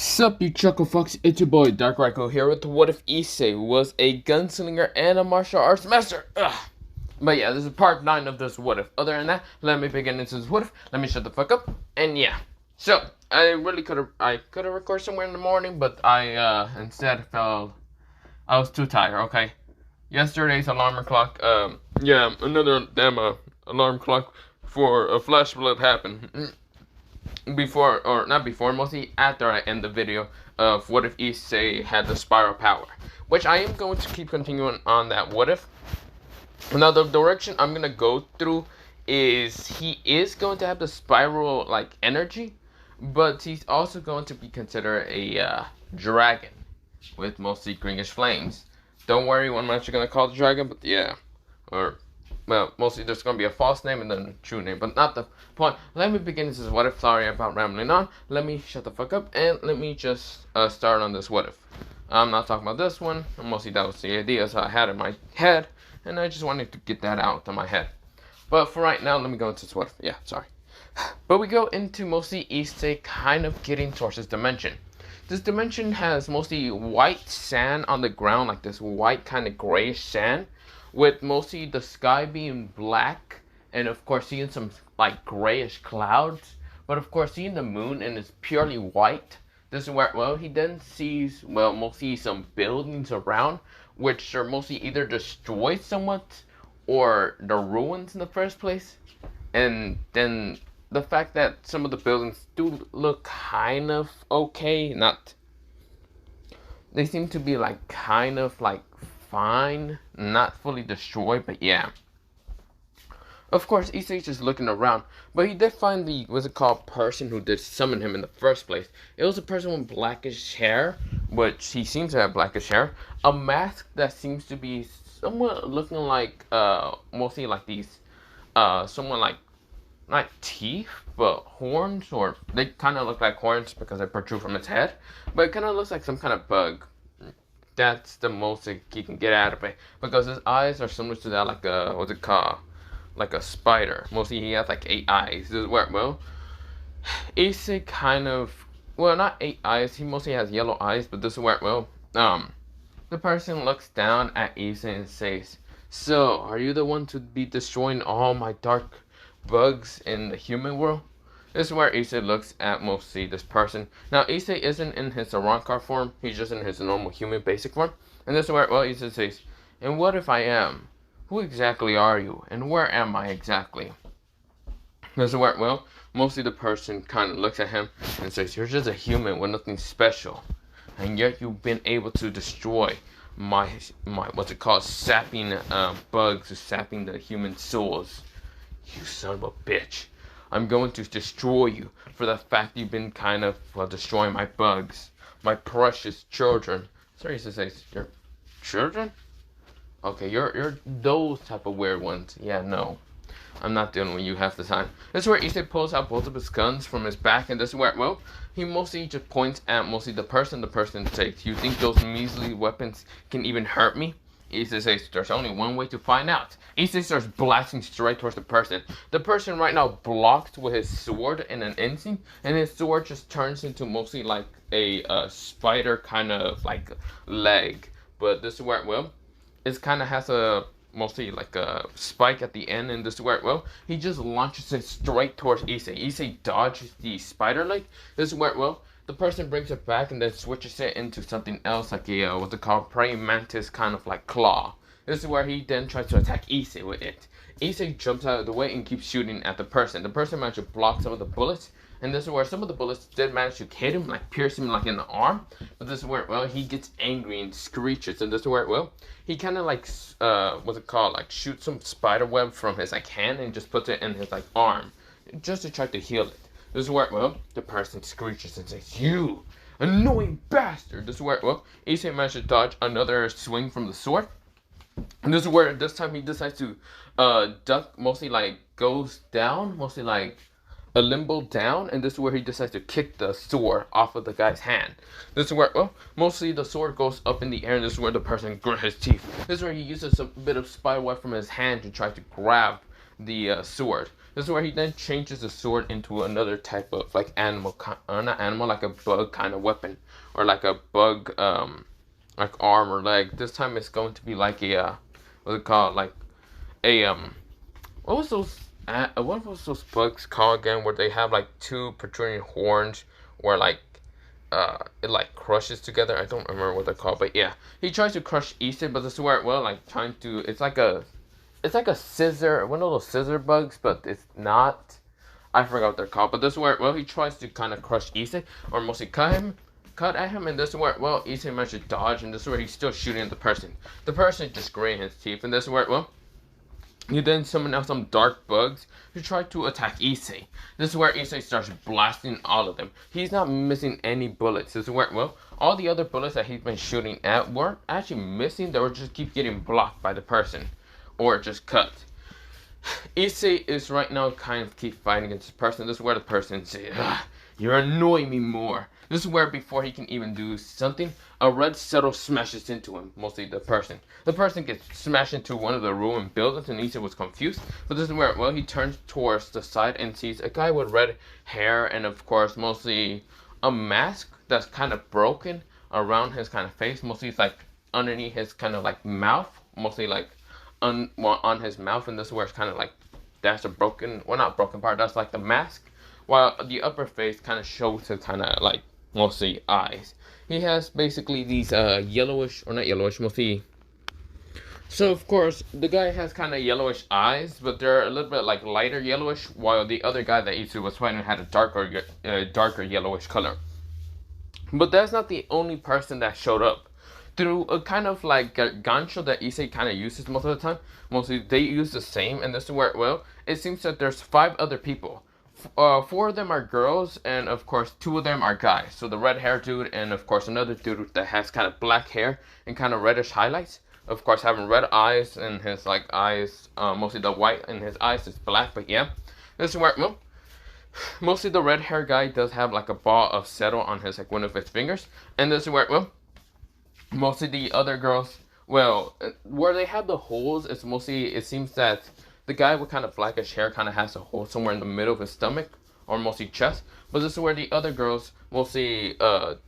Sup, you chuckle fucks, it's your boy Dark Raikou here with What If Issei was a gunslinger and a martial arts master. Ugh. But yeah, this is part 9 of this What If. Other than that, let me begin into this What If. Let me shut the fuck up. And yeah. So, I really could have recorded somewhere in the morning, but I instead felt I was too tired, okay? Yesterday's alarm clock, another damn alarm clock for a flash flood happened. Before, or not before, mostly after I end the video of What If Issei had the spiral power, which I am going to keep continuing on that What If. Now the direction I'm gonna go through is he is going to have the spiral like energy, but he's also going to be considered a dragon with mostly greenish flames. Don't worry what I'm actually gonna call the dragon, but yeah, or well, mostly there's going to be a false name and then a true name, but not the point. Let me begin. This is What If. Sorry about rambling on. Let me shut the fuck up and let me just start on this What If. I'm not talking about this one. Mostly that was the idea so I had in my head, and I just wanted to get that out of my head. But for right now, let me go into this What If. Yeah, sorry. But we go into mostly Issei kind of getting towards this dimension. This dimension has mostly white sand on the ground, like this white kind of grayish sand, with mostly the sky being black, and of course seeing some like grayish clouds, but of course seeing the moon and it's purely white. This is where, well, he then sees, well, mostly some buildings around, which are mostly either destroyed somewhat, or the ruins in the first place. And then the fact that some of the buildings do look kind of okay, they seem to be like kind of like fine, not fully destroyed, but yeah. Of course, Issei's just looking around, but he did find the, what's it called, person who did summon him in the first place. It was a person with blackish hair, which he seems to have blackish hair, a mask that seems to be somewhat looking like, mostly like these, somewhat like, not teeth, but horns, or they kind of look like horns because they protrude from its head, but it kind of looks like some kind of bug. That's the most he can get out of it, because his eyes are similar to that, like a, what's it called, like a spider. Mostly he has like 8 eyes. This is where, well, Issei kind of, well, not 8 eyes, he mostly has yellow eyes, but this is where, well, the person looks down at Issei and says, "So, are you the one to be destroying all my dark bugs in the human world?" This is where Issei looks at mostly this person. Now, Issei isn't in his Arankar form, he's just in his normal human basic form. And this is where, well, Issei says, "And what if I am? Who exactly are you? And where am I exactly?" This is where, well, mostly the person kind of looks at him and says, "You're just a human with nothing special. And yet you've been able to destroy my what's it called, sapping bugs, sapping the human souls. You son of a bitch. I'm going to destroy you for the fact you've been kind of, well, destroying my bugs. My precious children." Sorry to say, your children? Okay, you're those type of weird ones. Yeah, no. I'm not dealing with you half the time. This is where Issei pulls out both of his guns from his back, and this is where, well, he mostly just points at mostly the person. The person says, "You think those measly weapons can even hurt me?" Issei says, "There's only one way to find out." Issei starts blasting straight towards the person. The person right now blocks with his sword in an instant, and his sword just turns into mostly like a spider kind of like leg. But this is where, well, it kind of has a mostly like a spike at the end, and this is where, well, he just launches it straight towards Issei. Issei dodges the spider leg. This is where, well, the person brings it back and then switches it into something else, like a, what's it called, praying mantis kind of like claw. This is where he then tries to attack Issei with it. Issei jumps out of the way and keeps shooting at the person. The person managed to block some of the bullets, and this is where some of the bullets did manage to hit him, like pierce him like in the arm. But this is where, well, he gets angry and screeches, and this is where, well, he kind of like, what's it called, like shoots some spider web from his like hand and just puts it in his like arm, just to try to heal it. This is where, well, the person screeches and says, "You annoying bastard!" This is where, well, Issei managed to dodge another swing from the sword. And this is where this time he decides to duck, mostly like goes down, mostly like a limbo down, and this is where he decides to kick the sword off of the guy's hand. This is where, well, mostly the sword goes up in the air, and this is where the person grits his teeth. This is where he uses a bit of spider web from his hand to try to grab the sword. This is where he then changes the sword into another type of like animal, not animal, like a bug kind of weapon, or like a bug like arm or leg. This time it's going to be like a what's it called, like a what was those what was those bugs called again, where they have like two protruding horns, where like it like crushes together. I don't remember what they're called, but yeah, he tries to crush Issei, but this is where, well, like trying to, it's like a scissor, one of those scissor bugs, but it's not. I forgot what they're called, but this is where, well, he tries to kind of crush Issei, or mostly cut at him, and this is where, well, Issei managed to dodge, and this is where he's still shooting at the person. The person just gritting his teeth, and this is where, well, you then summon out some dark bugs to try to attack Issei. This is where Issei starts blasting all of them. He's not missing any bullets. This is where, well, all the other bullets that he's been shooting at weren't actually missing. They were just keep getting blocked by the person, or just cut. Issei is right now kind of keep fighting against the person. This is where the person says, "You're annoying me more." This is where, before he can even do something, a red settle smashes into him, mostly the person. The person gets smashed into one of the ruined buildings, and Issei was confused. But this is where, well, he turns towards the side and sees a guy with red hair, and of course, mostly a mask that's kind of broken around his kind of face. Mostly it's like underneath his kind of like mouth, mostly like on his mouth, and this is where it's kind of like, that's a broken, well, not broken part, that's like the mask. While the upper face kind of shows his kind of like mostly eyes. He has basically these yellowish, or not yellowish, mostly. So of course the guy has kind of yellowish eyes, but they're a little bit like lighter yellowish, while the other guy that Issei was fighting had a darker yellowish color. But that's not the only person that showed up. Through a kind of like a gancho that Issei kind of uses most of the time, mostly they use the same, and this is where, well, it seems that there's 5 other people. 4 of them are girls, and of course 2 of them are guys. So the red hair dude, and of course another dude that has kind of black hair and kind of reddish highlights. Of course having red eyes, and his like eyes, mostly the white in his eyes is black. But yeah, this is where, well, mostly the red hair guy does have like a ball of settle on his like one of his fingers, and this is where, well, mostly the other girls, well, where they have the holes, it's mostly, it seems that the guy with kind of blackish hair kind of has a hole somewhere in the middle of his stomach, or mostly chest. But this is where the other girls, mostly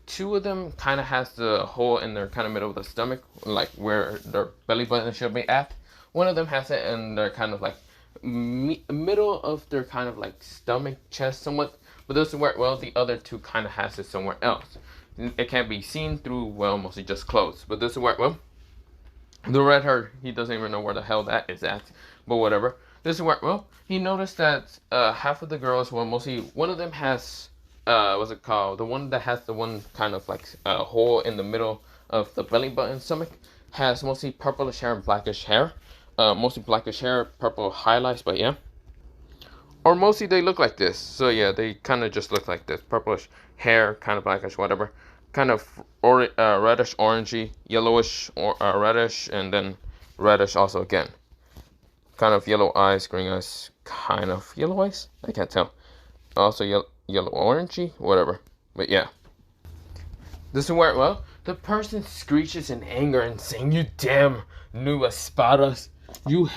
2 of them kind of has the hole in their kind of middle of the stomach, like where their belly button should be at. One of them has it in their kind of like middle of their kind of like stomach, chest somewhat. But this is where, well, the other 2 kind of has it somewhere else. It can't be seen through, well, mostly just clothes. But this is where, well, the red hair, he doesn't even know where the hell that is at. But whatever. This is where, well, he noticed that half of the girls, well, mostly one of them has, what's it called? The one that has the one kind of like hole in the middle of the belly button stomach has mostly purplish hair and blackish hair. Mostly blackish hair, purple highlights, but yeah. Or mostly they look like this. So yeah, they kind of just look like this. Purplish hair, kind of blackish, whatever. Kind of reddish, orangey, yellowish, or reddish, and then reddish also again. Kind of yellow eyes, green eyes, kind of yellow eyes. I can't tell. Also yellow, orangey, whatever. But yeah. This is where, well, the person screeches in anger and saying, "You damn new espadas. You're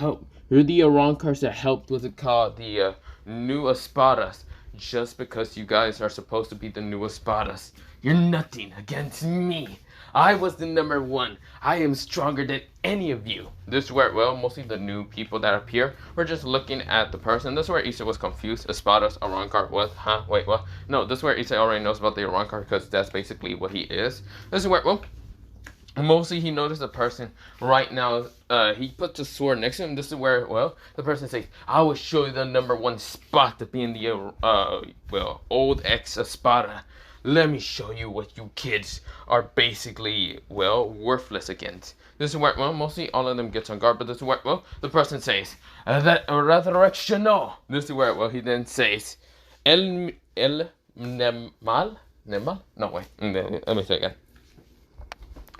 the Arancars that helped, what's it called, the new espadas. Just because you guys are supposed to be the new espadas. You're nothing against me. I was the number 1. I am stronger than any of you." This is where, well, mostly the new people that appear were just looking at the person. This is where Issei was confused. Espadas, Arankar, what? Huh? Wait, what? No, this is where Issei already knows about the Arankar, because that's basically what he is. This is where, well, mostly he noticed the person right now. He puts a sword next to him. This is where, well, the person says, "I will show you the number 1 spot to be in the, well, old ex-espada. Let me show you what you kids are basically, well, worthless against." This is where, well, mostly all of them gets on guard, but this is where, well, the person says, "That resurrection, no." This is where, well, he then says, El Nemal? Nemal? No, wait, let me say again.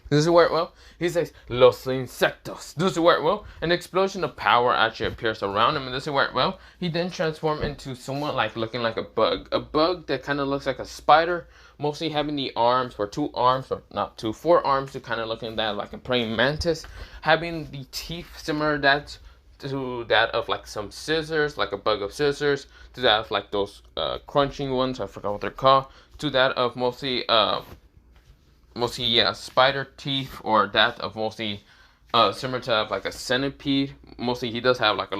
This is where, well, he says, "Los insectos." This is where, well, an explosion of power actually appears around him. And this is where, well, he then transforms into somewhat like looking like a bug. A bug that kind of looks like a spider, mostly having the arms, or 2 arms, or not 2, 4 arms to kind of looking at that like a praying mantis. Having the teeth similar to that to that of like some scissors, like a bug of scissors, to that of like those crunching ones, I forgot what they're called, to that of mostly yeah, spider teeth, or that of mostly similar to like a centipede. Mostly he does have like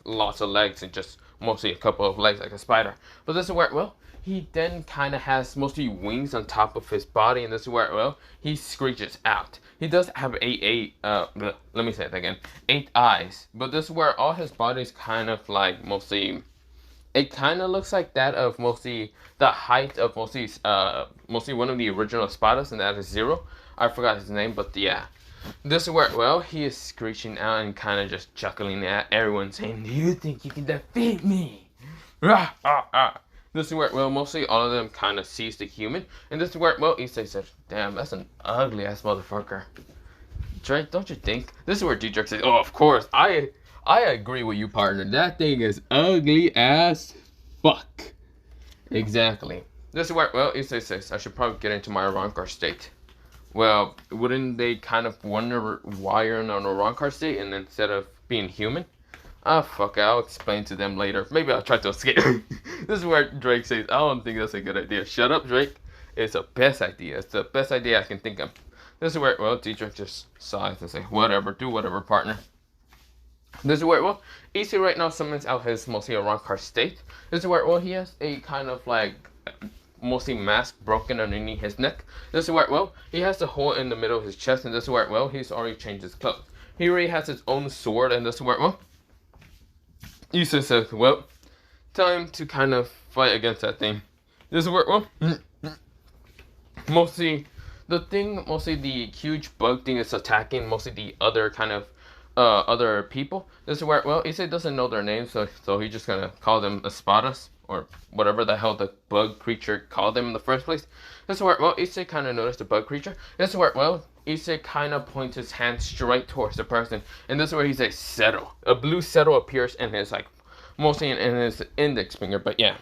lots of legs and just mostly a couple of legs like a spider. But this is where, well, he then kind of has mostly wings on top of his body, and this is where, well, he screeches out. He does have let me say it again, 8 eyes, but this is where all his body is kind of like mostly, it kind of looks like that of mostly the height of mostly one of the original Espadas, and that is Zero. I forgot his name, but yeah. This is where, well, he is screeching out and kind of just chuckling at everyone, saying, "Do you think you can defeat me?" Rah, ah, ah. This is where, well, mostly all of them kind of sees the human, and this is where, well, Issei says, "Damn, that's an ugly ass motherfucker." Drake, don't you think? This is where D-Drake says, "Oh, of course, I agree with you, partner. That thing is ugly as fuck." Exactly. This is where, well, Issei says, "I should probably get into my Rancor state." Well, wouldn't they kind of wonder why you're in a Rancor state and instead of being human? Ah, fuck it, I'll explain to them later. Maybe I'll try to escape. This is where Drake says, "I don't think that's a good idea." Shut up, Drake. It's the best idea. It's the best idea I can think of. This is where, well, D-Drake just sighs and says, "Whatever, do whatever, partner." This is where, well, Issei right now summons out his mostly a Rancor state. This is where, well, he has a kind of like mostly mask broken underneath his neck. This is where, well, he has the hole in the middle of his chest, and this is where, well, he's already changed his clothes. He already has his own sword, and this is where, well, Issei says, "Well, time to kind of fight against that thing." This is where, well, mostly the huge bug thing is attacking mostly the other kind of other people. This is where, well, Issei doesn't know their names, so he's just gonna call them espadas, or whatever the hell the bug creature called them in the first place. This is where, well, Issei kind of noticed the bug creature. This is where, well, Issei kind of points his hand straight towards the person, and this is where he says, "Settle." A blue settle appears in his, like, mostly in his index finger, but yeah.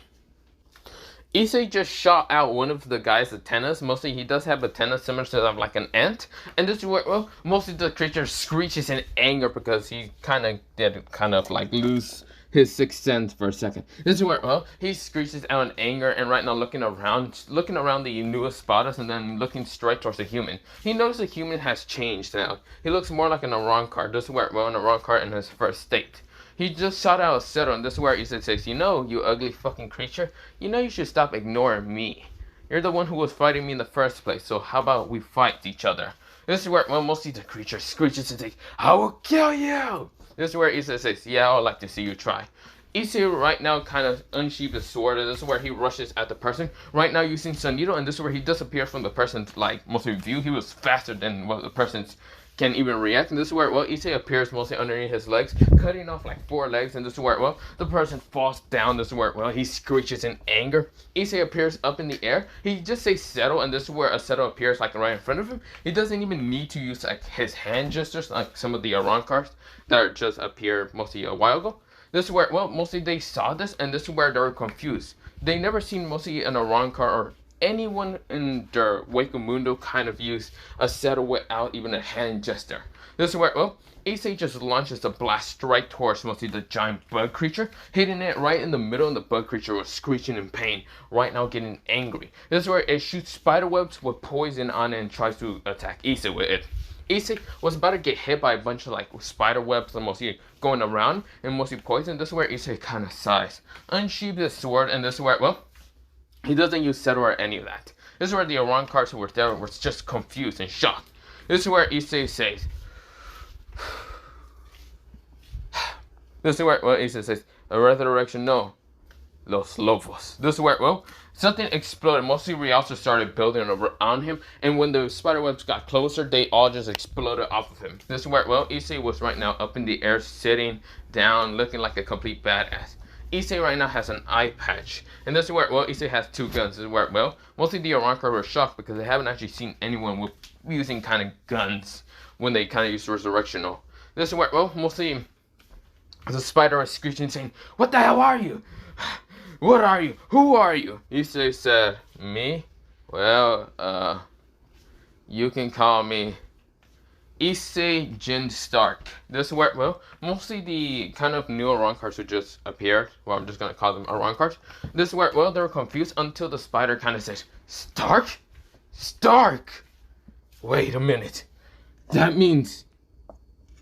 Issei just shot out one of the guy's antennas. Mostly he does have antennas similar to that of like an ant. And this is where, well, mostly the creature screeches in anger because he kind of did kind of like lose his sixth sense for a second. This is where, well, he screeches out in anger, and right now looking around the newest spotters, and then looking straight towards the human. He notices the human has changed now. He looks more like an Arankar. This is where, well, an Arankar in his first state. He just shot out a settle, and this is where Issei says, "You know, you ugly fucking creature, you know you should stop ignoring me. You're the one who was fighting me in the first place, so how about we fight each other?" This is where, well, mostly the creature screeches and says, "I will kill you!" This is where Issei says, "Yeah, I would like to see you try." Issei right now kind of unsheathes his sword, and this is where he rushes at the person. Right now using Sunito, and this is where he disappears from the person's, like, mostly view. He was faster than what the person's can even react, and this is where, well, Issei appears mostly underneath his legs, cutting off like 4 legs, and this is where, well, the person falls down. This is where, well, he screeches in anger. Issei appears up in the air. He just says settle, and this is where a settle appears like right in front of him. He doesn't even need to use like his hand gestures like some of the Arankars that just appeared mostly a while ago. This is where, well, mostly they saw this, and this is where they were confused. They never seen mostly an Arankar or anyone in their Hueco Mundo kind of use a settle without even a hand gesture. This is where, well, Issei just launches a blast straight towards mostly the giant bug creature, hitting it right in the middle, and the bug creature was screeching in pain, right now getting angry. This is where it shoots spiderwebs with poison on it and tries to attack Issei with it. Issei was about to get hit by a bunch of like spider webs and mostly going around and mostly poison. This is where Issei kind of sighs, unsheathes his sword, and this is where, well, he doesn't use settle or any of that. This is where the Arankars who were there were just confused and shocked. This is where Issei says, this is where, well, Issei says, "A resurrection, no. Los Lobos." This is where, well, something exploded. Mostly Rialto started building around him, and when the spiderwebs got closer, they all just exploded off of him. This is where, well, Issei was right now up in the air, sitting down, looking like a complete badass. Issei right now has an eye patch, and this is where, well, Issei has 2 guns. This is where, well, mostly the Arankar were shocked because they haven't actually seen anyone with using kind of guns when they kind of use resurrectional. This is where, well, mostly the spider is screeching, saying, "What the hell are you? What are you? Who are you?" Issei said, "Me? Well, you can call me Issei Jin Stark. This is where, well, mostly the kind of new Iran cards who just appeared. Well, I'm just gonna call them Iran cards. This is where, well, they were confused until the spider kind of says, Stark? Stark! Wait a minute. That means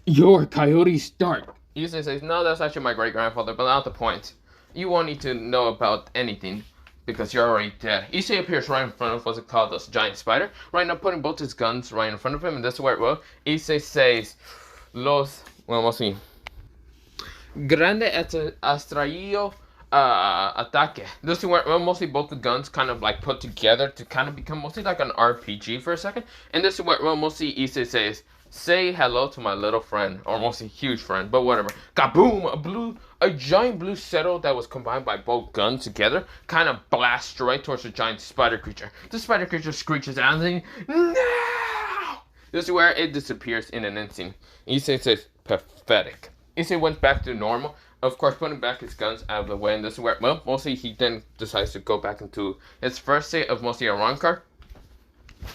you're Coyote Stark. Issei says, no, that's actually my great-grandfather, but not the point. You won't need to know about anything because you're already dead. Issei appears right in front of what's it called, this giant spider. Right now, putting both his guns right in front of him, and this is where, well, Issei says, mostly, Grande Astraio Ataque. This is where, well, mostly both the guns kind of like put together to kind of become mostly like an RPG for a second. And this is where, well, mostly Issei says, say hello to my little friend, or mostly huge friend, but whatever. Kaboom! A giant blue settle that was combined by both guns together kind of blasts right towards the giant spider creature. The spider creature screeches out and saying, no! This is where it disappears in an instant. Issei says, pathetic. Issei went back to normal, of course putting back his guns out of the way, and this is where, well, mostly he then decides to go back into his first state of mostly a wrong card,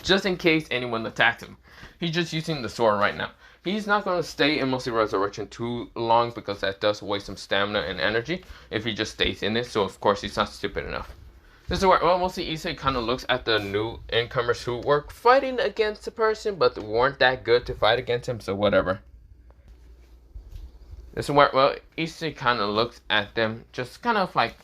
just in case anyone attacks him. He's just using the sword right now. He's not going to stay in mostly resurrection too long because that does waste some stamina and energy if he just stays in it. So of course he's not stupid enough. This is where, well, mostly Issei kind of looks at the new incomers who were fighting against the person but weren't that good to fight against him, so whatever. This is where, well, Issei kind of looks at them just kind of like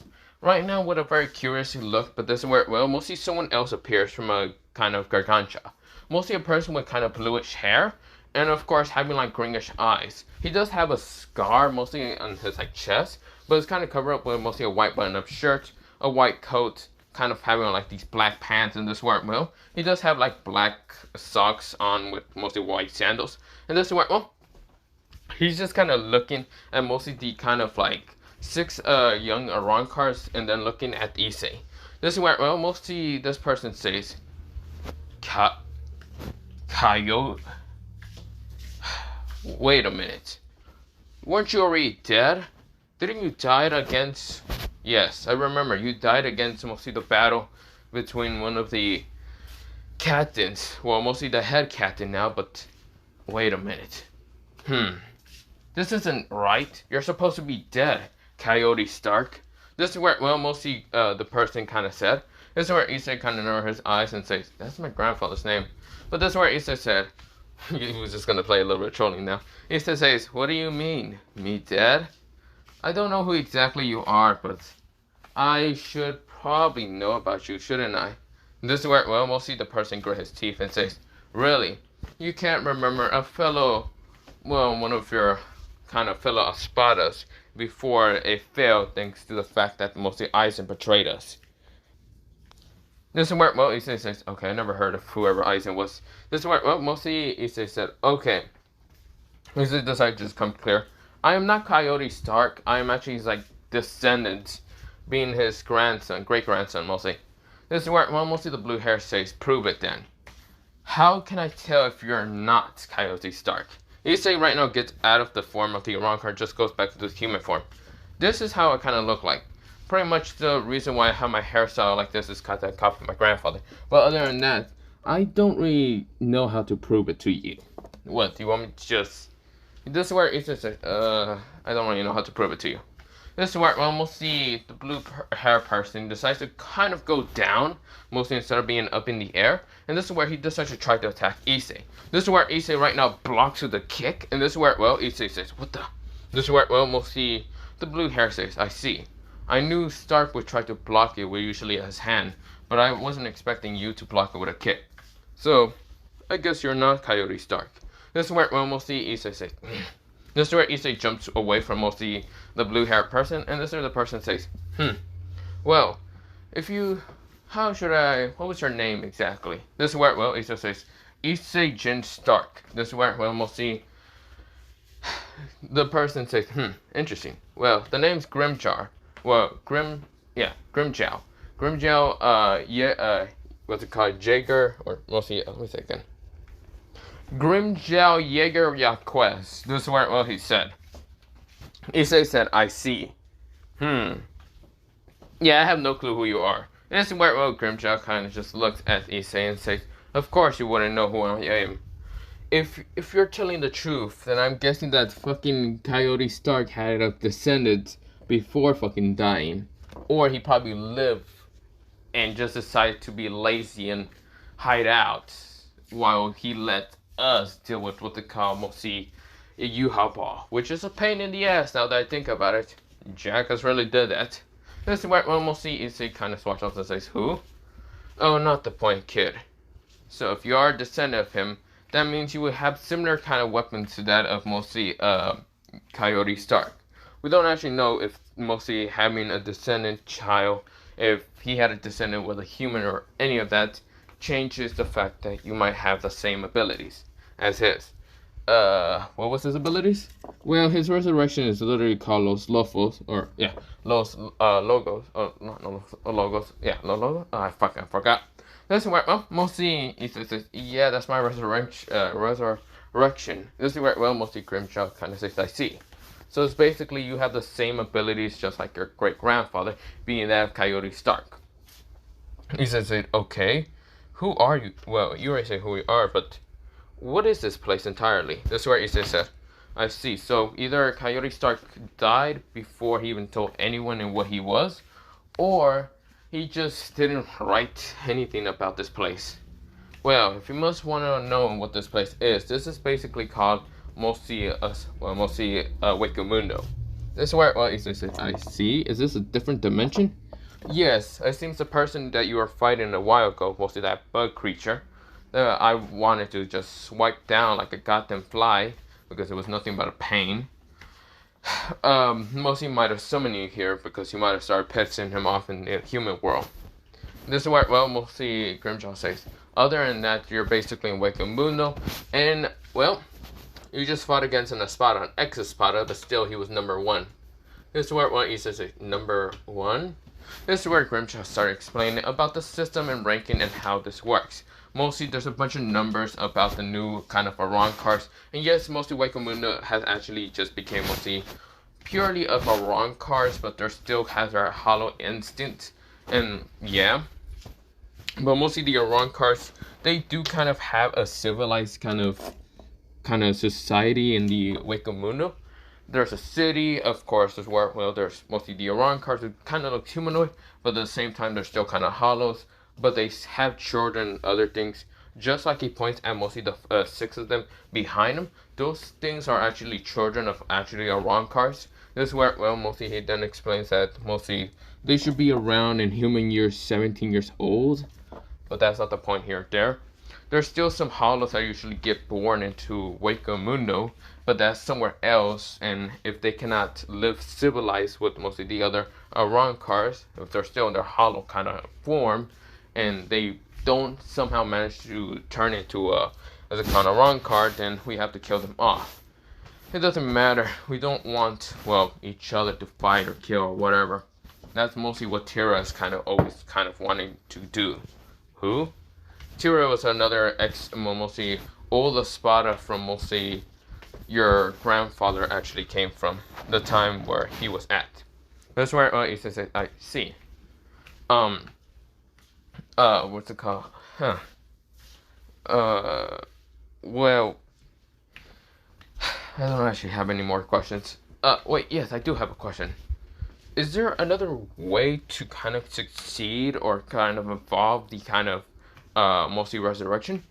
right now with a very curious look, but this is where, well, mostly someone else appears from a kind of gargantua. Mostly a person with kind of bluish hair, and of course having like greenish eyes. He does have a scar mostly on his like chest, but it's kind of covered up with mostly a white button-up shirt, a white coat, kind of having like these black pants, and this where, well, he does have like black socks on with mostly white sandals, and this is where, well, he's just kind of looking at mostly the kind of like 6 young Iran cars, and then looking at Issei. This is where, well, mostly this person says, Coyote. Wait a minute. Weren't you already dead? Didn't you die against... Yes, I remember. You died against mostly the battle between one of the captains. Well, mostly the head captain now, but... Wait a minute. This isn't right. You're supposed to be dead, Coyote Stark. This is where, well, mostly the person kind of said. This is where Issei kind of narrows his eyes and says, that's my grandfather's name. But this is where Issei said, he was just going to play a little bit of trolling now. Issei says, what do you mean? Me dead? I don't know who exactly you are, but I should probably know about you, shouldn't I? This is where, well, mostly the person grits his teeth and says, really? You can't remember a fellow, well, one of your kind of fellow espadas before it failed thanks to the fact that mostly Aizen betrayed us. This is where, well, Issei says, okay, I never heard of whoever Aizen was. This is where, well, mostly Issei said, okay. Issei decided to just come clear. I am not Coyote Stark. I am actually his, like, descendant, being his grandson, great-grandson, mostly. This is where, well, mostly the blue hair says, prove it then. How can I tell if you're not Coyote Stark? Issei right now gets out of the form of the Iran card, just goes back to the human form. This is how I kind of look like. Pretty much the reason why I have my hairstyle like this is because I copied my grandfather. But other than that, I don't really know how to prove it to you. What, do you want me to just... This is where Issei says, I don't really know how to prove it to you. This is where, well, mostly the blue hair person decides to kind of go down, mostly instead of being up in the air. And this is where he decides to try to attack Issei. This is where Issei right now blocks with a kick. And this is where, well, Issei says, what the? This is where, well, mostly the blue hair says, I see. I knew Stark would try to block it with usually his hand, but I wasn't expecting you to block it with a kick. So, I guess you're not Coyote Stark. This is where, well, mostly Issei says, This is where Issei jumps away from mostly the blue-haired person, and this is where the person says, well, if you, what was your name exactly? This is where, well, Issei says, Issei Jin Stark. This is where, well, mostly the person says, interesting. Well, the name's Grimjar. Well, Grimjow. Grimjow, what's it called? Jaeger, or mostly, let me say again. Grimjow Jaeger Yaquez. This is where, well, he said. Issei said, I see. Yeah, I have no clue who you are. And this is where, well, Grimjow kind of just looks at Issei and says, of course you wouldn't know who I am. if you're telling the truth, then I'm guessing that fucking Coyote Stark had a descendant before fucking dying, or he probably lived and just decided to be lazy and hide out while he let us deal with what they call mostly a U-Haul, which is a pain in the ass now that I think about it. Jack has really did that. This is where mostly Issei kind of swatch off and says, who? Oh, not the point, kid. So if you are a descendant of him, that means you would have similar kind of weapons to that of mostly Coyote Stark. We don't actually know if mostly having a descendant child, if he had a descendant with a human or any of that, changes the fact that you might have the same abilities as his. What was his abilities? Well, his resurrection is literally called Los Lofos, or yeah, Los Logos. Oh, no, Logos. Yeah, Logos. I forgot. This is where mostly he says, yeah, that's my resurrection. This is where mostly Grimjaw kind of says, I see. So it's basically you have the same abilities just like your great grandfather, being that of Coyote Stark. He says, okay, who are you? Well, you already say who we are, but what is this place entirely? This is where he says, I see. So either Coyote Stark died before he even told anyone in what he was, or he just didn't write anything about this place. Well, if you must want to know what this place is, this is basically called Hueco Mundo. This is where, well, he says, I see. Is this a different dimension? Yes, it seems the person that you were fighting a while ago, mostly that bug creature, that I wanted to just swipe down like a goddamn fly, because it was nothing but a pain. Mostly might have summoned you here because you might have started pissing him off in the human world. This is where, well, mostly Grimjaw says, other than that, you're basically in Hueco Mundo, and, well, you just fought against an Espada, an ex-Espada, but still he was number 1. This is where, well, he says, number 1? This is where Grimjaw started explaining about the system and ranking and how this works. Mostly, there's a bunch of numbers about the new kind of Aron cards. And yes, mostly Hueco Mundo has actually just became mostly purely of Aron cards, but there still has our Hollow Instinct. And yeah. But mostly the Aron cards, they do kind of have a civilized kind of society in the Hueco Mundo. There's a city, of course, there's where, well, there's mostly the Aron cards that kind of look humanoid, but at the same time, they're still kind of hollows. But they have children and other things. Just like he points at mostly the 6 of them behind him, those things are actually children of actually Aron cards. This is where, well, mostly he then explains that mostly they should be around in human years 17 years old. But that's not the point here. There's still some hollows that usually get born into Hueco Mundo, but that's somewhere else. And if they cannot live civilized with mostly the other Aron cards, if they're still in their hollow kind of form, and they don't somehow manage to turn into as a kind of Aron card, then we have to kill them off. It doesn't matter. We don't want, well, each other to fight or kill or whatever. That's mostly what Tira is kind of always kind of wanting to do. Who? Tira was another mostly old Espada from mostly your grandfather actually came from, the time where he was at. That's where he says, I see. What's it called? Well, I don't actually have any more questions. Wait, yes, I do have a question. Is there another way to kind of succeed or kind of evolve the kind of, mostly resurrection?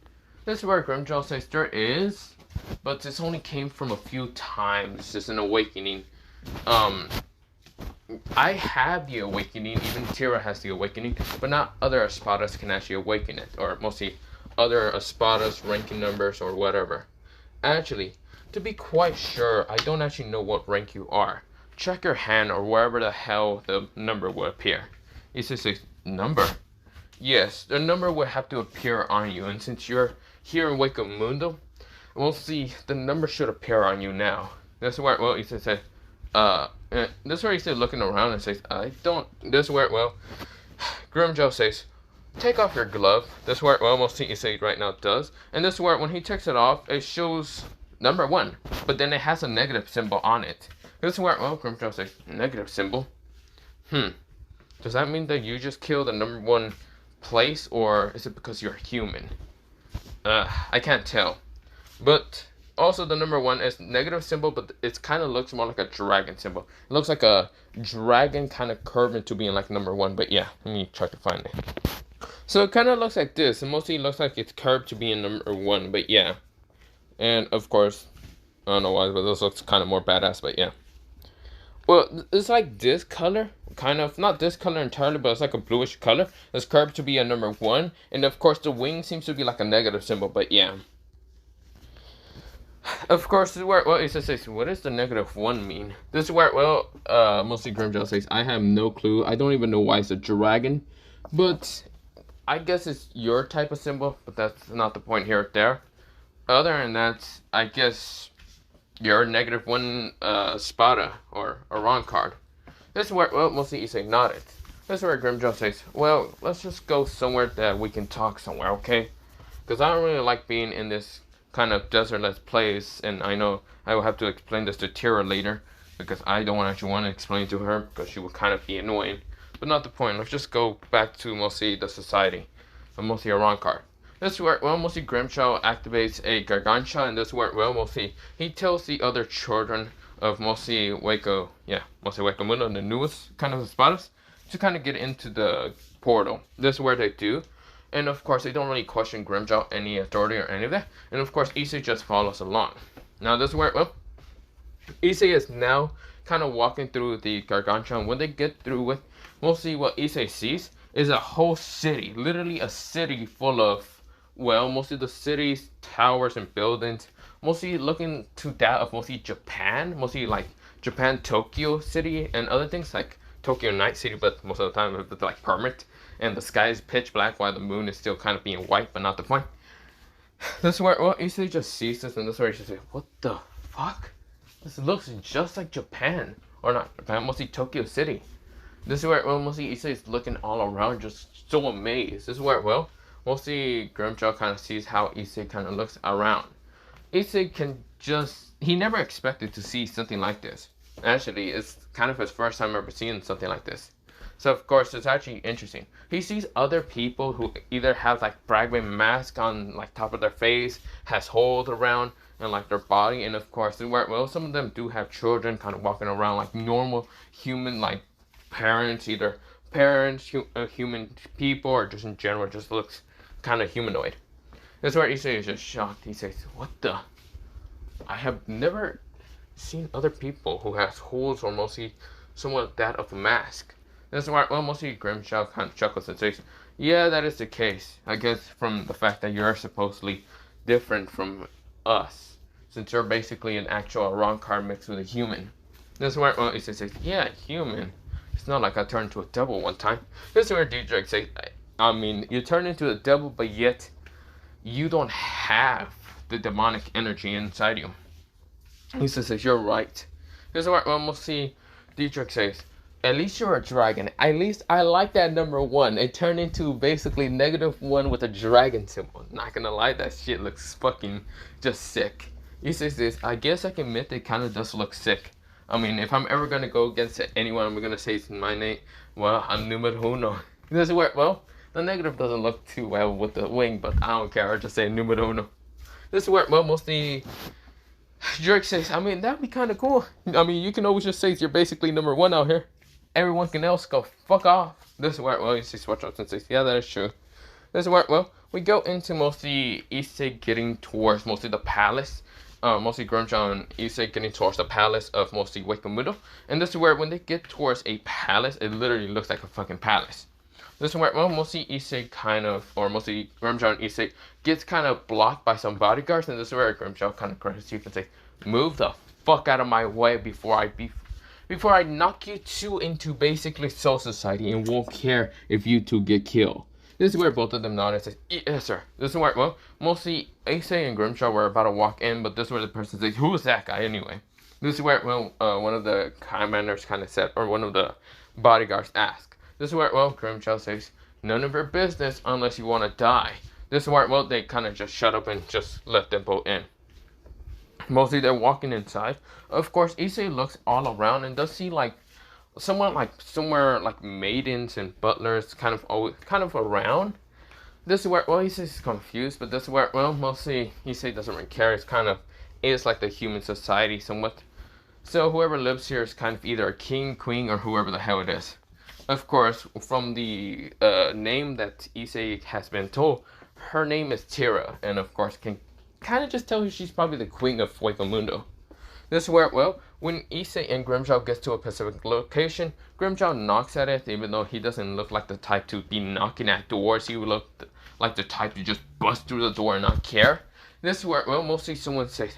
This is where Grimjaw says there is, but this only came from a few times. It's an awakening. I have the awakening, even Tira has the awakening, but not other Espadas can actually awaken it, or mostly other Espadas, ranking numbers, or whatever. Actually, to be quite sure, I don't actually know what rank you are. Check your hand or wherever the hell the number will appear. It says a number. Yes, the number will have to appear on you, and since you're here in Hueco Mundo, we'll see the number should appear on you now. That's where, well, he says, this is where he's looking around and says, I don't, this is where, well, Grimjaw says, take off your glove. This is where, well, most Issei right now does. And this is where, when he takes it off, it shows number 1, but then it has a negative symbol on it. This is where, well, Grimjaw says, negative symbol? Does that mean that you just killed the number 1 place, or is it because you're human? I can't tell. But also the number one is negative symbol, but it kind of looks more like a dragon symbol. It looks like a dragon kind of curved into being like number one. But yeah, let me try to find it. So it kind of looks like this. It mostly looks like it's curved to being number one. But yeah, and of course, I don't know why, but this looks kind of more badass. But yeah. Well, it's like this color, kind of, not this color entirely, but it's like a bluish color. It's curved to be a number one. And of course, the wing seems to be like a negative symbol, but yeah. Of course, this is where, well, it says, what does the negative one mean? This is where, well, mostly Grimjaw says, I have no clue. I don't even know why it's a dragon. But I guess it's your type of symbol, but that's not the point here or there. Other than that, I guess your negative one spada or a wrong card. This is where, well, mostly Issei nodded. This is where Grimjaw says, well, let's just go somewhere that we can talk somewhere, okay? Because I don't really like being in this kind of desertless place, and I know I will have to explain this to Tira later, because I don't actually want to explain to her, because she will kind of be annoying. But not the point. Let's just go back to mostly the society, and mostly a wrong card. This is where, well, mostly Grimshaw activates a Gargantua, and this is where, well, mostly he tells the other children of mostly Hueco, yeah, mostly Hueco Mundo, the newest kind of espadas, to kind of get into the portal. This is where they do. And of course, they don't really question Grimjaw, any authority or any of that. And of course, Issei just follows along. Now, this is where, well, Issei is now kind of walking through the Gargantua. And when they get through with, mostly what Issei sees is a whole city. Literally a city full of, well, mostly the city's towers and buildings. Mostly looking to that of mostly Japan. Mostly like Japan, Tokyo City and other things like Tokyo Night City. But most of the time, it's like permanent. And the sky is pitch black while the moon is still kind of being white, but not the point. This is where, well, Issei just sees this, and this is where he just says, what the fuck? This looks just like Japan. Or not Japan, mostly Tokyo City. This is where, well, mostly Issei is looking all around, just so amazed. This is where, well, mostly Grimjaw kind of sees how Issei kind of looks around. Issei can just, he never expected to see something like this. Actually, it's kind of his first time ever seeing something like this. So of course it's actually interesting. He sees other people who either have like fragment mask on like top of their face, has holes around and like their body, and of course well, some of them do have children kind of walking around like normal human like parents, either parents, human people, or just in general just looks kind of humanoid. That's where Issei is just shocked. He says, "What the? I have never seen other people who has holes or mostly somewhat that of a mask." That's why, well, mostly Grimshaw kind of chuckles and says, yeah, that is the case. I guess from the fact that you're supposedly different from us, since you're basically an actual wrong card mixed with a human. That's why, well, Issei says, yeah, human. It's not like I turned into a devil one time. This is where Diedrich says, I mean, you turn into a devil, but yet you don't have the demonic energy inside you. Issei says, you're right. This is where, well, mostly Diedrich says, at least you're a dragon. At least I like that number one. It turned into basically -1 with a dragon symbol. Not gonna lie, that shit looks fucking just sick. He says this, I guess I can admit it kind of does look sick. I mean, if I'm ever gonna go against anyone, I'm gonna say it's my name. Well, I'm numero uno. This is where, well, the negative doesn't look too well with the wing, but I don't care. I just say numero uno. This is where, well, mostly Drake says, I mean, that'd be kind of cool. I mean, you can always just say you're basically number one out here. Everyone can else go fuck off. This is where, well, you see Swatch Ups and says, yeah, that is true. This is where, well, we go into mostly Issei getting towards mostly the palace. Mostly Grimjaw and Issei getting towards the palace of mostly Hueco Mundo. And this is where, when they get towards a palace, it literally looks like a fucking palace. This is where, well, mostly Issei kind of, or mostly Grimjaw and Issei gets kind of blocked by some bodyguards. And this is where Grimjaw kind of grabs his teeth and says, move the fuck out of my way before I knock you two into basically Soul Society and won't care if you two get killed. This is where both of them nod and says, yes, sir. This is where, well, mostly Issei and Grimshaw were about to walk in, but this is where the person says, who is that guy anyway? This is where, well, one of the commanders kind of said, or one of the bodyguards asked. This is where, well, Grimshaw says, none of your business unless you want to die. This is where, well, they kind of just shut up and just let them both in. Mostly they're walking inside. Of course, Issei looks all around and does see like somewhere like maidens and butlers kind of around. This is where, well, he's confused, but this is where, well, mostly Issei doesn't really care. It's kind of, is like the human society somewhat. So whoever lives here is kind of either a king, queen, or whoever the hell it is. Of course, from the name that Issei has been told, her name is Tira, and of course can kind of just tell you she's probably the queen of Hueco Mundo. This is where, well, when Issei and Grimmjow gets to a specific location, Grimmjow knocks at it, even though he doesn't look like the type to be knocking at doors. He would look like the type to just bust through the door and not care. This is where, well, mostly someone says,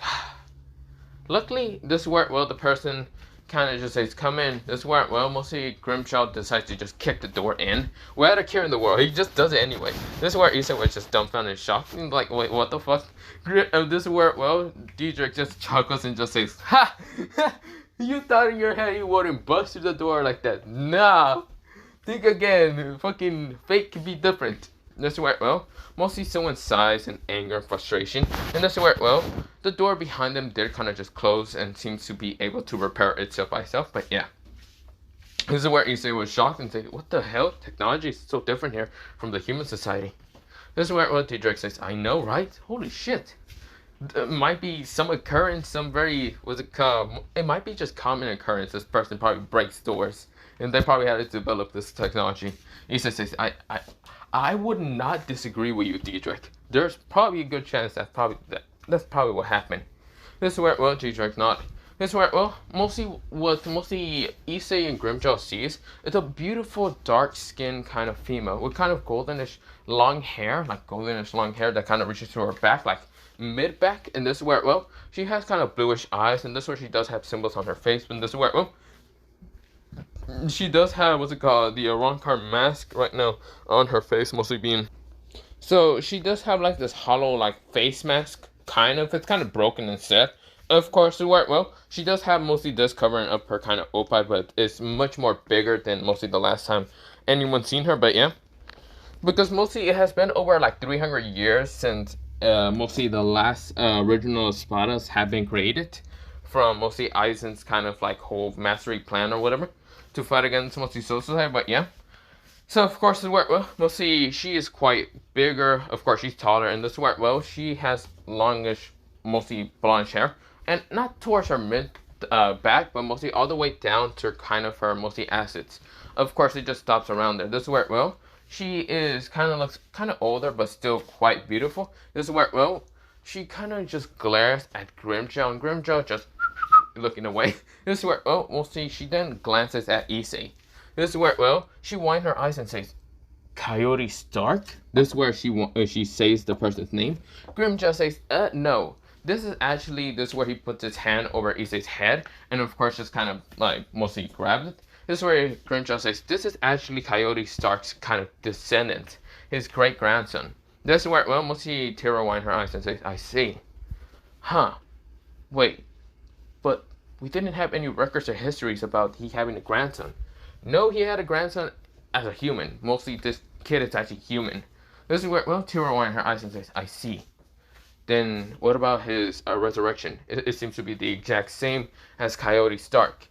luckily, this is where, well, the person kind of just says, come in. This is where, well, mostly Grimmjow decides to just kick the door in. Without a care in the world. He just does it anyway. This is where Issei was just dumbfounded and shocked. And like, wait, what the fuck? This is where, well, Diedrich just chuckles and just says, ha! You thought in your head you wouldn't bust through the door like that. Nah! Think again. Fucking fate can be different. This is where, well, mostly someone sighs in anger and frustration. And this is where, well, the door behind them did kind of just close and seems to be able to repair itself by itself. But yeah. This is where Issei was shocked and said, what the hell? Technology is so different here from the human society. This is where, well, Diedrich says, I know, right? Holy shit. It might be some occurrence, some very, what's it called? It might be just common occurrence. This person probably breaks doors. And they probably had to develop this technology. Issei says, I would not disagree with you, Diedrich. There's probably a good chance that's probably what happened. This is where, well, Diedrich not. This is where, well, mostly Issei and Grimmjow sees, it's a beautiful dark-skinned kind of female with kind of goldenish long hair, that kind of reaches to her back, like mid-back. And this is where, well, she has kind of bluish eyes, and this is where she does have symbols on her face. And this is where, well, she does have, what's it called, the Rancor mask right now on her face, mostly being. So she does have like this hollow like face mask, kind of. It's kind of broken and set. Of course, well, she does have mostly this covering up her kind of opie, but it's much more bigger than mostly the last time anyone seen her. But yeah, because mostly it has been over like 300 years since mostly the last original espadas have been created, from mostly Aizen's kind of like whole mastery plan or whatever to fight against mostly Soul Society. But yeah. So of course, well, mostly she is quite bigger. Of course, she's taller, and this where, well, she has longish, mostly blonde hair, and not towards her mid back, but mostly all the way down to kind of her mostly assets. Of course, it just stops around there. This is where, well, she is looks kind of older, but still quite beautiful. This is where, well, she kind of just glares at Grimmjow, and Grimmjow just looking away. This is where, well, mostly she then glances at Issei. This is where, well, she winds her eyes and says, Coyote Stark? This is where she says the person's name. Grimmjow says, no. This is where he puts his hand over Issei's head, and of course just kind of, like, mostly grabs it. This is where Grimmjow says, this is actually Coyote Stark's kind of descendant, his great-grandson. This is where, well, mostly Tira winds her eyes and says, I see. Huh. Wait. But we didn't have any records or histories about he having a grandson. No, he had a grandson as a human. Mostly this kid is actually human. This is where, well, Tira winds her eyes and says, I see. Then what about his resurrection? It seems to be the exact same as Coyote Stark.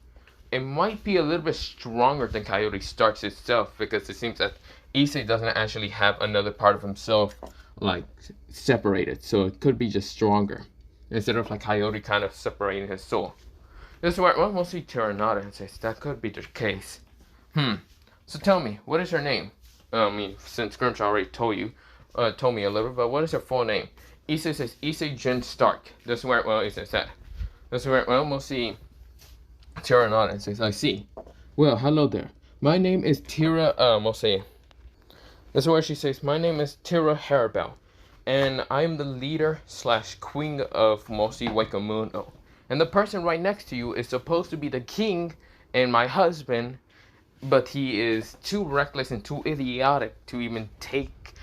It might be a little bit stronger than Coyote Stark's itself, because it seems that Issei doesn't actually have another part of himself, like, separated. So it could be just stronger, instead of like Coyote kind of separating his soul. This is where, well, mostly Tira nodded and says, that could be the case. So tell me, what is her name? I mean, since Grimmjow already told me a little, but what is her full name? Issei says, Issei Jin Stark. This is where, well, Issei said. This is where, well, mostly Tira nodded and says, I see. Well, hello there. My name is Tira, mostly. This is where she says, my name is Tira Harabel, and I am the leader / queen of mostly Hueco Mundo. And the person right next to you is supposed to be the king and my husband, but he is too reckless and too idiotic to even take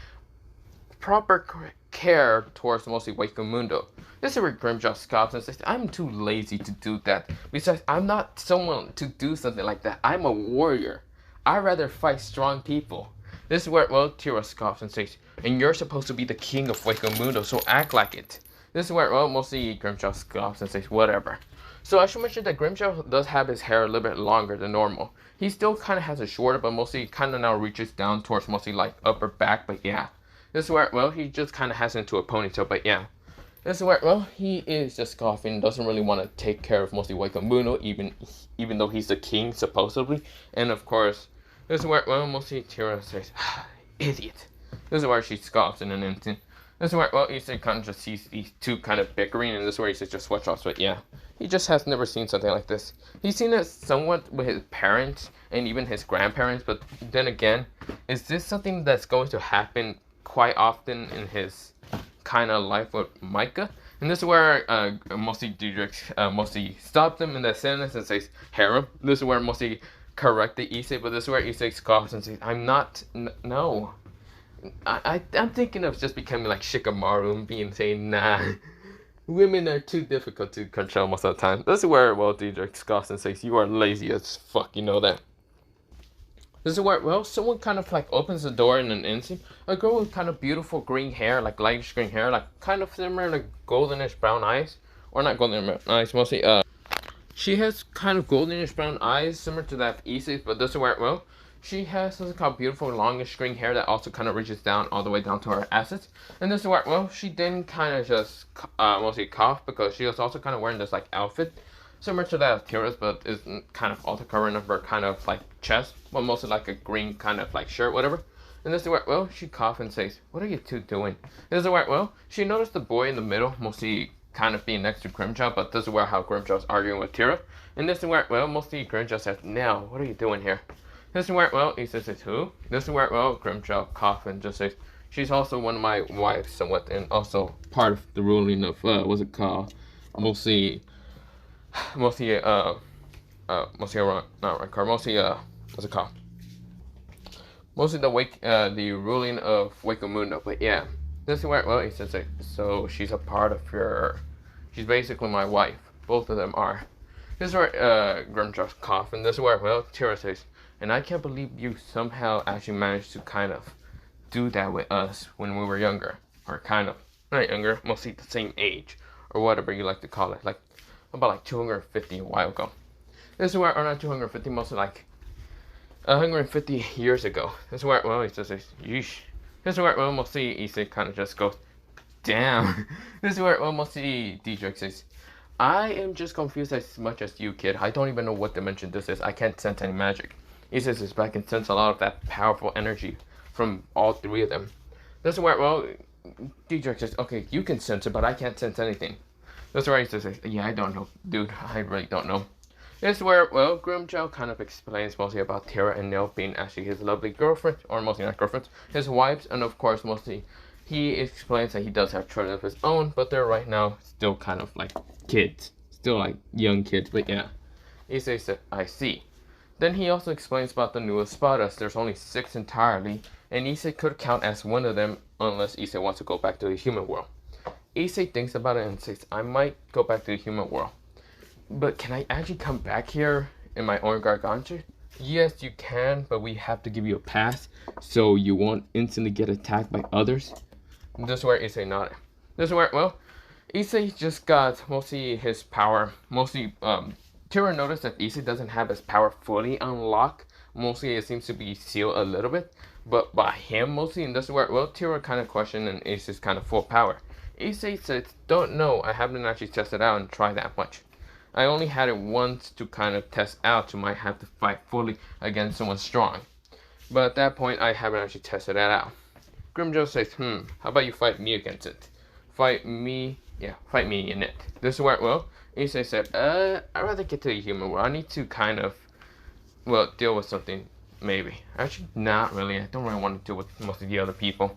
proper care towards mostly Hueco Mundo. This is where Grimmjow scoffs and says, I'm too lazy to do that. Besides, I'm not someone to do something like that. I'm a warrior. I'd rather fight strong people. This is where, well, Tira scoffs and says, and you're supposed to be the king of Hueco Mundo, so act like it. This is where, well, mostly Grimmjow scoffs and says, whatever. So I should mention that Grimmjow does have his hair a little bit longer than normal. He still kind of has it shorter, but mostly kind of now reaches down towards mostly like upper back, but yeah. This is where, well, he just kind of has into a ponytail, but yeah. This is where, well, he is just coughing, doesn't really want to take care of mostly Hueco Mundo, even though he's the king, supposedly. And of course, this is where, well, mostly Tira says, idiot. This is where she scoffs in an instant. This is where, well, Issei kind of just sees these two kind of bickering, and this is where Issei just switch off, but yeah. He just has never seen something like this. He's seen it somewhat with his parents, and even his grandparents, but then again, is this something that's going to happen quite often in his kind of life with Micah? And this is where mostly Diedrich mostly stopped him in that sentence and says, harem. This is where mostly corrected Issei, but this is where Issei scoffs and says, I'm not, no. I'm thinking of just becoming like Shikamaru and being saying, nah, women are too difficult to control most of the time. This is where, well, Diedrich scoffs and says, you are lazy as fuck, you know that. This is where, well, someone kind of like opens the door in an instant. A girl with kind of beautiful green hair, like lightish green hair, like kind of similar to goldenish brown eyes. Or not goldenish brown eyes, mostly, she has kind of goldenish brown eyes, similar to that of Issei's, but this is where, well, she has something called beautiful longish green hair that also kind of reaches down all the way down to her assets. And this is where, well, she didn't kind of just mostly cough because she was also kind of wearing this like outfit similar to that of Tira's, but is kind of also covering up her kind of like chest, but mostly like a green kind of like shirt, whatever. And this is where, well, she coughs and says, what are you two doing? This is where, well, she noticed the boy in the middle, mostly kind of being next to Grimjaw, but this is where how Grimjaw's arguing with Tira. And this is where, well, mostly Grimjaw says, now, what are you doing here? This is where, well, he says, who? This is where, well, Grimjaw coughs and just says, she's also one of my wives somewhat, and also part of the ruling of, what's it called? Mostly, what's it called? Mostly the ruling of Hueco Mundo, but yeah. This is where, well, he says, so she's a part of she's basically my wife. Both of them are. This is where, Grimjaw's cough, and this is where, well, Tira says, and I can't believe you somehow actually managed to kind of do that with us when we were younger. Or kind of, not younger, mostly the same age. Or whatever you like to call it. Like, about like 250 a while ago. This is where, or not 250, mostly like 150 years ago. This is where, well, he just says, yeesh. This is where, well, mostly Issei kind of just goes, damn. This is where, well, mostly Diedrich says, I am just confused as much as you, kid. I don't even know what dimension this is. I can't sense any magic. Issei says, but I can sense a lot of that powerful energy from all three of them. This is where, well, Diedrich says, okay, you can sense it, but I can't sense anything. This is where Issei says, yeah, I don't know, dude. I really don't know. This is where, well, Grimjaw kind of explains mostly about Tira and Nell being actually his lovely girlfriend, or mostly not girlfriends, his wives, and of course, mostly he explains that he does have children of his own, but they're right now still kind of like kids, still like young kids, but yeah. Issei said, I see. Then he also explains about the newest Espadas. There's only 6 entirely, and Issei could count as one of them unless Issei wants to go back to the human world. Issei thinks about it and says, I might go back to the human world. But can I actually come back here in my own Gargantua? Yes, you can, but we have to give you a pass so you won't instantly get attacked by others. This is where Issei nodded. This is where, well, Issei just got mostly his power. Mostly, Tira noticed that Issei doesn't have his power fully unlocked. Mostly it seems to be sealed a little bit. But by him mostly, and this is where, well, Tira kind of questioned and Issei's kind of full power. Issei says, don't know, I haven't actually tested out and tried that much. I only had it once to kind of test out to might have to fight fully against someone strong. But at that point, I haven't actually tested that out. Grimjaw says, how about you fight me against it? Fight me in it. This is where, well, Issei said, I'd rather get to the human world. I need to kind of, well, deal with something, maybe. Actually, not really. I don't really want to deal with most of the other people.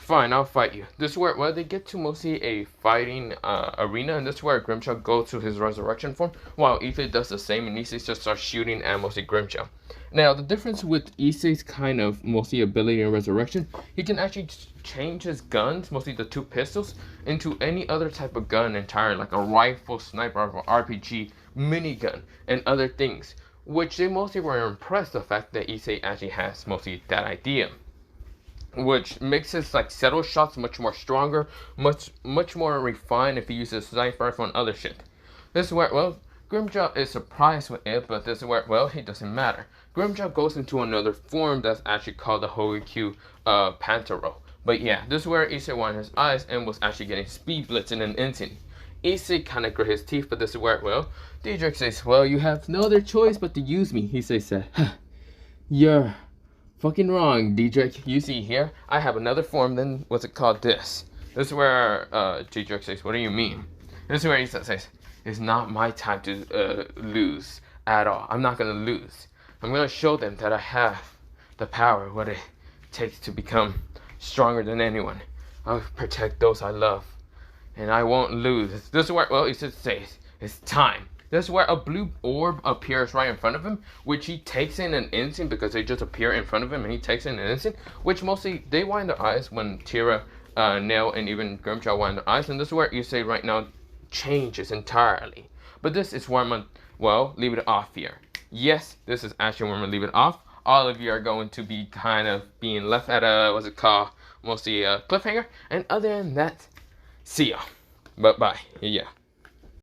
Fine, I'll fight you. This is where, well, they get to mostly a fighting arena, and this is where Grimjaw goes to his resurrection form, while Issei does the same, and Issei just starts shooting at mostly Grimjaw. Now, the difference with Issei's kind of mostly ability in resurrection, he can actually change his guns, mostly the 2 pistols, into any other type of gun entirely, like a rifle, sniper rifle, RPG, minigun, and other things, which they mostly were impressed the fact that Issei actually has mostly that idea. Which makes his like settle shots much more stronger, much more refined if he uses sniper rifle and other shit. This is where, well, Grimjaw is surprised with it, but this is where, well, it doesn't matter. Grimjaw goes into another form that's actually called the Hueco Pantaro. But yeah, this is where Issei won his eyes and was actually getting speed blitz in an instant. Issei kind of grit his teeth, but this is where, well, Diedrich says, well, you have no other choice but to use me. Issei said, you're fucking wrong, Diedrich. You see here, I have another form than what's it called this. This is where Diedrich says, what do you mean? This is where Issei says, it's not my time to lose at all. I'm not going to lose. I'm going to show them that I have the power, what it takes to become stronger than anyone. I'll protect those I love. And I won't lose. This is where, well, Issei says, it's time. This is where a blue orb appears right in front of him, which he takes in an instant because they just appear in front of him and he takes in an instant, which mostly they wind their eyes when Tira, Nail, and even Grimjaw wind their eyes. And this is where Issei right now changes entirely. But this is where I'm going to, well, leave it off here. Yes, this is actually where I'm going to leave it off. All of you are going to be kind of being left at a, what's it called, mostly a cliffhanger. And other than that, see ya. Bye-bye. Yeah.